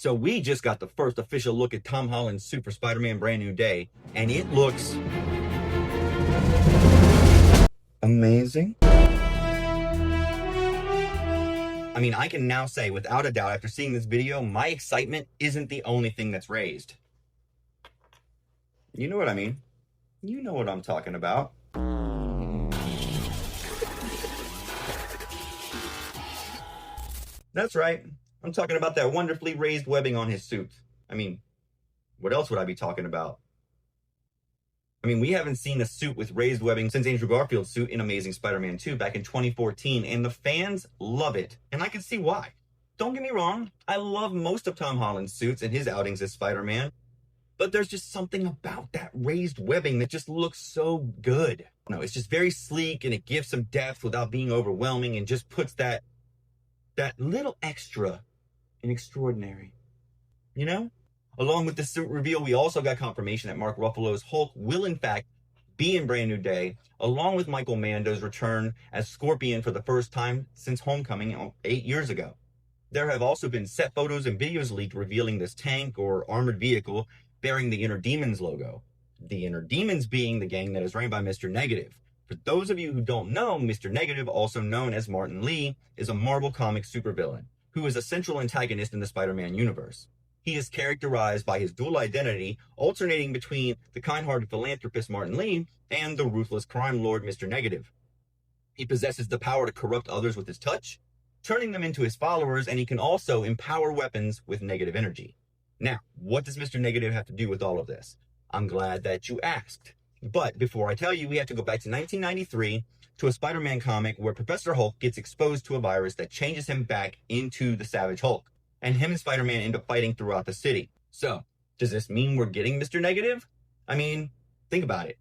So we just got the first official look at Tom Holland's suit for Spider-Man Brand New Day, and it looks amazing. I mean, I can now say without a doubt after seeing this video, my excitement isn't the only thing that's raised. You know what I mean? You know what I'm talking about. That's right. I'm talking about that wonderfully raised webbing on his suit. I mean, what else would I be talking about? I mean, we haven't seen a suit with raised webbing since Andrew Garfield's suit in Amazing Spider-Man 2 back in 2014, and the fans love it, and I can see why. Don't get me wrong, I love most of Tom Holland's suits and his outings as Spider-Man, but there's just something about that raised webbing that just looks so good. No, it's just very sleek, and it gives some depth without being overwhelming, and just puts that little extra in extraordinary, you know? Along with the suit reveal, we also got confirmation that Mark Ruffalo's Hulk will in fact be in Brand New Day, along with Michael Mando's return as Scorpion for the first time since Homecoming 8 years ago. There have also been set photos and videos leaked revealing this tank or armored vehicle bearing the Inner Demons logo. The Inner Demons being the gang that is ran by Mr. Negative. For those of you who don't know, Mr. Negative, also known as Martin Lee, is a Marvel Comics supervillain who is a central antagonist in the Spider-Man universe. He is characterized by his dual identity, alternating between the kind-hearted philanthropist Martin Lee and the ruthless crime lord Mr. Negative. He possesses the power to corrupt others with his touch, turning them into his followers, and he can also empower weapons with negative energy. Now, what does Mr. Negative have to do with all of this? I'm glad that you asked. But before I tell you, we have to go back to 1993 to a Spider-Man comic where Professor Hulk gets exposed to a virus that changes him back into the Savage Hulk, and him and Spider-Man end up fighting throughout the city. So, does this mean we're getting Mr. Negative? I mean, think about it.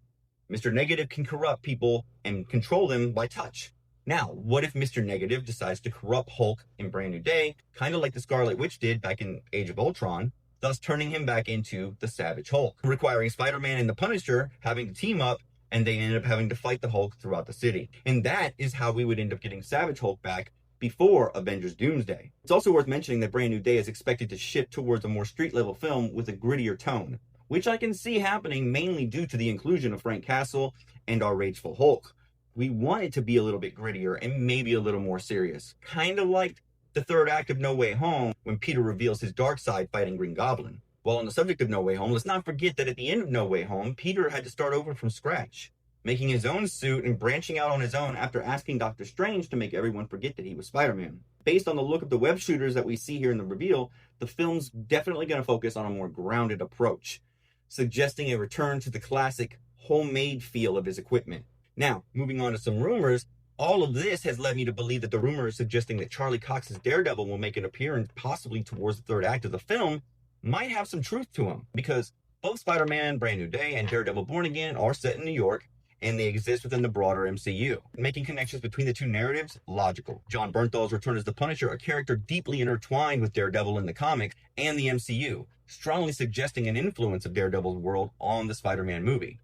Mr. Negative can corrupt people and control them by touch. Now, what if Mr. Negative decides to corrupt Hulk in Brand New Day, kind of like the Scarlet Witch did back in Age of Ultron, thus turning him back into the Savage Hulk, requiring Spider-Man and the Punisher having to team up, and they end up having to fight the Hulk throughout the city. And that is how we would end up getting Savage Hulk back before Avengers Doomsday. It's also worth mentioning that Brand New Day is expected to shift towards a more street-level film with a grittier tone, which I can see happening mainly due to the inclusion of Frank Castle and our Rageful Hulk. We want it to be a little bit grittier and maybe a little more serious, kind of like the third act of No Way Home when Peter reveals his dark side fighting Green Goblin. While on the subject of No Way Home, let's not forget that at the end of No Way Home, Peter had to start over from scratch, making his own suit and branching out on his own after asking Doctor Strange to make everyone forget that he was Spider-Man. Based on the look of the web shooters that we see here in the reveal, the film's definitely going to focus on a more grounded approach, suggesting a return to the classic homemade feel of his equipment. Now, moving on to some rumors, all of this has led me to believe that the rumor is suggesting that Charlie Cox's Daredevil will make an appearance possibly towards the third act of the film might have some truth to him, because both Spider-Man Brand New Day and Daredevil Born Again are set in New York, and they exist within the broader MCU, making connections between the two narratives logical. Jon Bernthal's return as the Punisher, a character deeply intertwined with Daredevil in the comics and the MCU, strongly suggesting an influence of Daredevil's world on the Spider-Man movie.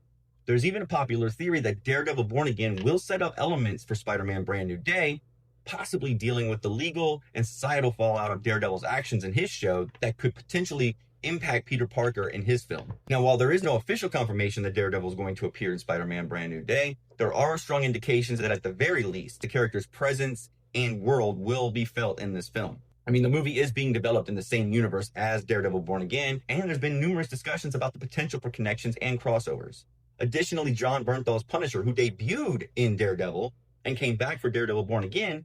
There's even a popular theory that Daredevil Born Again will set up elements for Spider-Man Brand New Day, possibly dealing with the legal and societal fallout of Daredevil's actions in his show that could potentially impact Peter Parker in his film. Now, while there is no official confirmation that Daredevil is going to appear in Spider-Man Brand New Day, there are strong indications that at the very least, the character's presence and world will be felt in this film. I mean, the movie is being developed in the same universe as Daredevil Born Again, and there's been numerous discussions about the potential for connections and crossovers. Additionally, Jon Bernthal's Punisher, who debuted in Daredevil and came back for Daredevil Born Again,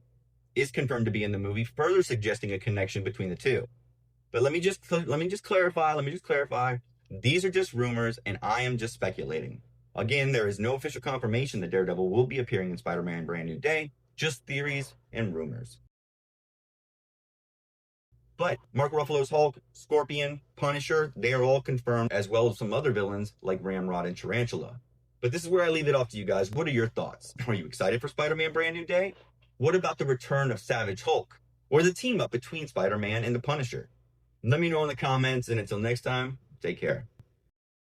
is confirmed to be in the movie, further suggesting a connection between the two. But let me just clarify. These are just rumors, and I am just speculating. Again, there is no official confirmation that Daredevil will be appearing in Spider-Man Brand New Day, just theories and rumors. But Mark Ruffalo's Hulk, Scorpion, Punisher, they are all confirmed, as well as some other villains like Ramrod and Tarantula. But this is where I leave it off to you guys. What are your thoughts? Are you excited for Spider-Man Brand New Day? What about the return of Savage Hulk? Or the team up between Spider-Man and the Punisher? Let me know in the comments, and until next time, take care.